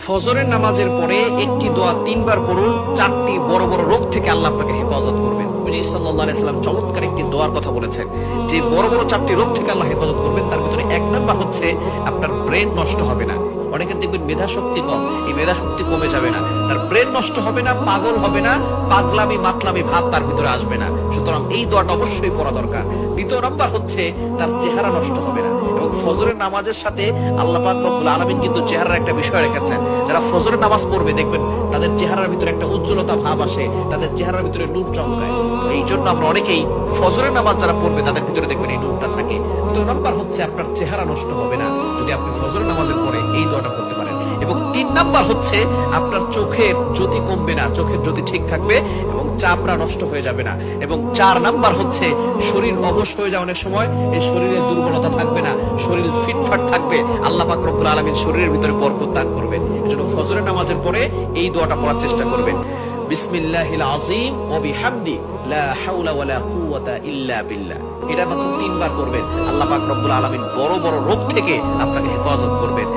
ফজরের নামাজের পরে একটি দোয়া 3 বার পড়ুন, 4টি বড় বড় রোগ থেকে আল্লাহ আপনাকে হেফাজত করবেন। নবী সাল্লাল্লাহু আলাইহি সাল্লাম চমৎকার একটি দোয়ার কথা বলেছেন, যে বড় বড় 4টি রোগ থেকে আল্লাহ হেফাজত করবেন। তার ভিতরে 1 নাম্বার হচ্ছে আপনার ব্রেন নষ্ট হবে না। অনেকের দেখবেন মেধা শক্তি কম, এই মেধা শক্তি কমে যাবে না, তার ব্রেন নষ্ট হবে না, পাগল হবে না, পাগলামি মাতলামি ভাব তার ভিতরে আসবে না। সুতরাং এই দোয়াটা অবশ্যই পড়া দরকার। 2 নাম্বার হচ্ছে তার চেহারা নষ্ট হবে না। এবং ফজরের নামাজের সাথে আল্লাহ পাক রব্বুল আলামিন কিন্তু চেহারার একটা বিষয় রেখেছেন। যারা ফজরের নামাজ পড়বে দেখবেন তাদের চেহারার ভিতরে একটা উজ্জ্বলতা ভাব আসে, তাদের চেহারার ভিতরে নূর চমকায়। এই জন্য আমরা অনেকেই ফজরের নামাজ যারা পড়বে তাদের ভিতরে দেখবেন এই নূরটা থাকে। 2 নাম্বার হচ্ছে আপনার চেহারা নষ্ট হবে না যদি আপনি ফজরের নামাজের পরে এই দোয়াটা করতে পারেন। এবং 3 নাম্বার হচ্ছে আপনার চোখের জ্যোতি কমবে না, চোখের জ্যোতি ঠিক থাকবে এবং চামড়া নষ্ট হয়ে যাবে না। এবং 4 নাম্বার হচ্ছে শরীর অবশ হয়ে যায় অনেক সময়, এই শরীরে দুর্বলতা থাকবে না, শরীর ফিটফাট থাকবে। আল্লাহ পাক রব্বুল আলামিন শরীরের ভিতরে বরকত দান করবেন। এজন্য ফজরের নামাজের পরে এই দোয়াটা পড়ার চেষ্টা করবেন। বিসমিল্লাহিল আযীম ওয়া বিহামদি লা হাওলা ওয়ালা কুওয়াতা ইল্লা বিল্লাহ। এটা মাত্র 3 বার করবেন, আল্লাহ পাক রব্বুল আলামিন বড় বড় রোগ থেকে আপনাকে হেফাজত করবেন।